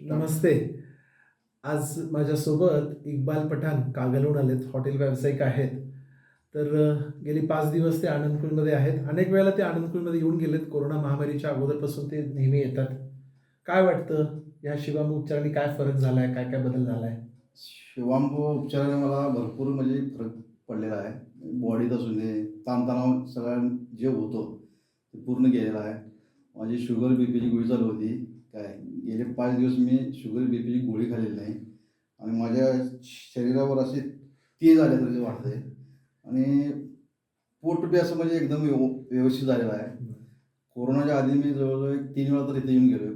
नमस्ते. आज माझ्यासोबत इक्बाल पठाण कागलहून आलेत. हॉटेल व्यावसायिक आहेत. तर गेली 5 दिवस ते आनंदकुंजमध्ये आहेत. अनेक वेळेला ते आनंदकुंजमध्ये येऊन गेलेत. कोरोना महामारीच्या अगोदरपासून ते नेहमी येतात. काय वाटतं या शिवामृत उपचारांनी काय फरक झालाय? काय-काय बदल झालाय? शिवांबू उपचाराने मला भरपूर म्हणजे फरक पडलेला आहे. बॉडीत असू दे, ताणतणाव सगळा जे होतो, ते पूर्ण गेलेला आहे. माझी शुगर, बीपीची गोळी चालू होती. काय गेले 5 दिवस मी शुगर, बीपीची गोळी खाल्लेली नाही आणि माझ्या शरीरावर असे तेज आल्यासारखे वाटतंय आणि पोट बी असं म्हणजे एकदम व्यवस्थित झालेलं आहे. कोरोनाच्या आधी मी जवळ-जवळ 3 वेळा तर इथे येऊन गेलो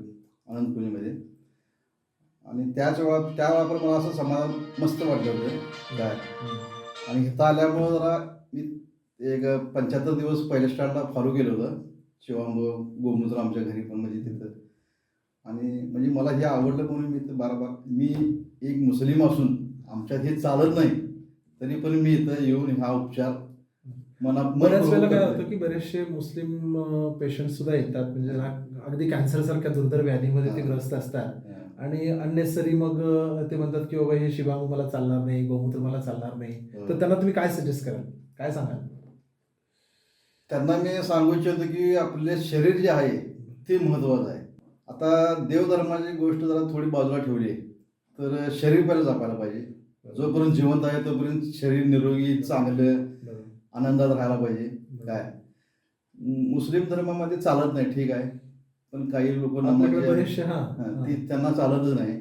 अनंतपुरीमध्ये आणि त्या वेळापर्यंत मला असं समाधान मस्त वाटलं होतं काय. आणि इथं आल्यामुळं जरा मी एक 75 दिवस पहिल्या स्टार्टला फॉलो केलं होतं. शिवांबू गोमूत्र आमच्या घरी पण म्हणजे तिथं आणि म्हणजे मला हे आवडलं म्हणून मी इथं बार-बार मी एक मुस्लिम असून आमच्यात हे चालत नाही, तरी पण मी इथं येऊन हा उपचार बऱ्याच वेळेला मनपूर्वक काय करतोय. होतं, की बरेचसे मुस्लिम पेशंट सुद्धा येतात. म्हणजे अगदी कॅन्सरसारख्या दुर्धर व्याधीमध्ये ते हां, ग्रस्त असतात हां. आणि अननेसेसरी मग ते म्हणतात, की बाबा हे शिवामृत मला चालणार नाही, गोमूत्र मला चालणार नाही. हो. तर त्यांना तुम्ही काय सजेस्ट कराल? काय सांगाल? त्यांना मी सांगू इच्छितो, की आपले शरीर जे आहे ते महत्त्वाचं आहे. आता देवधर्माची गोष्ट जरा थोडी बाजूला ठेवली, तर शरीर पहिलं जपायला पाहिजे. जोपर्यंत जिवंत आहे तोपर्यंत शरीर निरोगी, चांगलं, बरोबर. आनंदात राहायला पाहिजे. बरोबर. काय मुस्लिम धर्मामध्ये चालत नाही ठीक आहे. पण काही लोक आपल्याकडे नमाजी आहेत. बरेचसे हां, ती त्यांना चालतच नाही.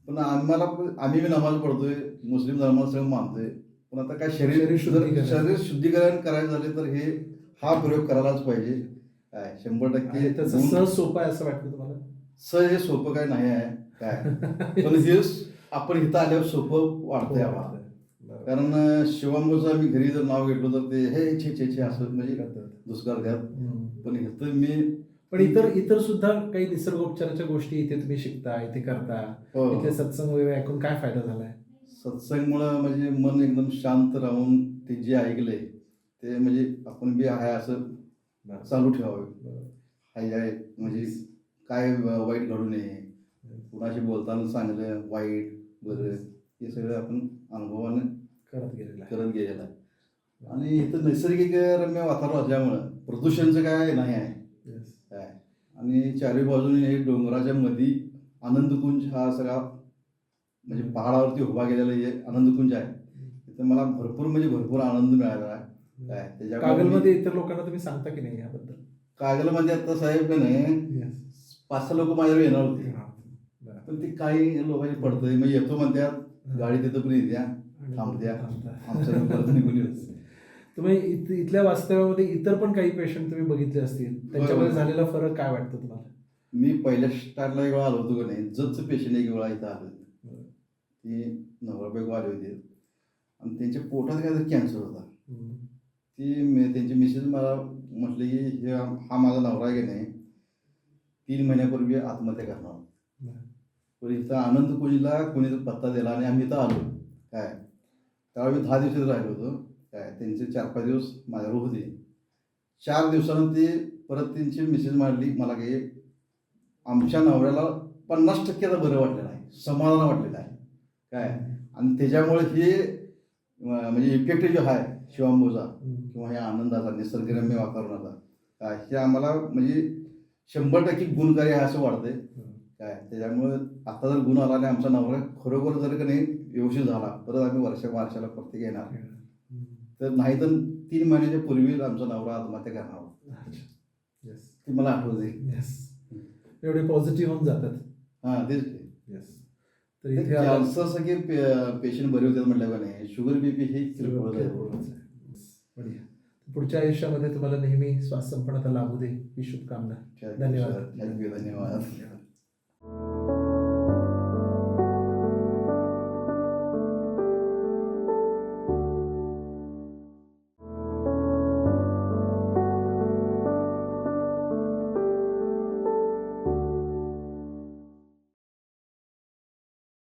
पण आम्ही बी नमाज पढतोय, मुस्लिम धर्माला सगळं मानतोय. पण आता काय शरीर शुद्धीकरण. शरीर शुद्धीकरण करायचं झाले तर हा प्रयोग करायलाच पाहिजे. काय 100% आणि त्याचं गुण सहज सोपं आहे असं वाटतं तुम्हाला? हे सोपं काय नाही आहे. काय पण हे आपण इथं आल्यावर सोपं वाटतंय हो, आम्हाला. बरोबर. कारण शिवांबूचं आम्ही घरी जर नाव घेतलं तर ते हे छे असं म्हणजे करतात. दुष्काळ द्यात. हं. पण इथं मी पण इतर सुद्धा काही निसर्गोपचाराच्या गोष्टी इथे तुम्ही शिकता, इथे करता. हो. इथले सत्संग वगैरे ऐकून काय फायदा झालाय? सत्संगमुळं म्हणजे मन एकदम शांत राहून ते जे ऐकलंय ते म्हणजे आपण बी आहे असं चालू ठेवावे. बरोबर. हाय आहे म्हणजे काय वाईट घडू नये. कुणाशी बोलताना चांगलं, वाईट, बरं हे सगळं आपण अनुभवानं करत गेलेला आहे. करत गेलेलं आहे. आणि इथं नैसर्गिक रम्य वातावरण असल्यामुळं प्रदूषणचं काय नाही आहे. येस. काय आणि चारी बाजूने हे डोंगराच्या मध्ये आनंदकुंज हा सगळा म्हणजे पहाडावरती उभा गेलेला हे आनंदकुंज आहे. तिथं मला भरपूर आनंद मिळाला आहे. काय त्याच्यामुळे कागलमध्ये इतर लोकांना तुम्ही सांगता की नाही याबद्दल? कागलमध्ये आता साहेब का नाही येस. 5-6 लोक माझ्यावर येणार होते. हां. बरं. पण ते काही लोकांनी पडतंय मग येतो म्हणत्यात, गाडी तिथं पण येत्या, थांबत्या, आमचं परत निघून येतो. तुम्ही इथल्या वास्तव्यामध्ये इतर पण काही पेशंट तुम्ही बघितले असतील. त्यांच्यामध्ये बरोबर. झालेला फरक काय वाटतो तुम्हाला? मी पहिल्या स्टार्टला एक वेळा आलो होतो का नाही, जजचं पेशंट एक वेळा इथं आलं. बरं. ती नवरा बायको आले होते आणि त्यांच्या पोटात काहीतरी कॅन्सर होता. हं. त्यांची मिसेस मला म्हटले की हा माझा नवरा आहे की नाही 3 महिन्यापूर्वी आत्महत्या करणार. बरं. पण इथं आनंदकुंजला कोणी पत्ता दिला आणि आम्ही इथं आलो. काय त्यावेळी मी 10 दिवस राहिलो होतो. काय त्यांचे 4-5 दिवस माझ्यावर होते. 4 दिवसानं ते परत त्यांची मिसेस मारली मला की आमच्या नवऱ्याला 50% आता बरं वाटलेलं आहे, समाधान वाटलेलं आहे. काय आणि त्याच्यामुळे हे म्हणजे इफेक्ट जो आहे शिवांबूचा किंवा या आनंदाचा, निसर्गरम्य वातावरणाचा काय हे आम्हाला म्हणजे 100% गुणकारी आहे असं वाटतंय. काय त्याच्यामुळं आता जर गुण आला आणि आमचा नवरा खरोखर जर का नाही व्यवस्थित झाला, परत आम्ही वर्षाला प्रत्येक येणार. तर नाही तर 3 महिन्याच्या पूर्वी आमचा नवरा आत्महत्या करणार होता. येस. ती मला आठवते. येस. एवढे पॉझिटिव्ह होऊन जातात. हां, तेच ते. येस. तर इथे कॅन्सरसारखे पेशंट बरे होतात म्हटल्यावर नाही, शुगर बीपी हे किरकोळ आहे. बढिया. पुढच्या आयुष्यामध्ये तुम्हाला नेहमी श्वास संपन्नता लाभू दे ही शुभकामना. धन्यवाद. थँक्यू, धन्यवाद.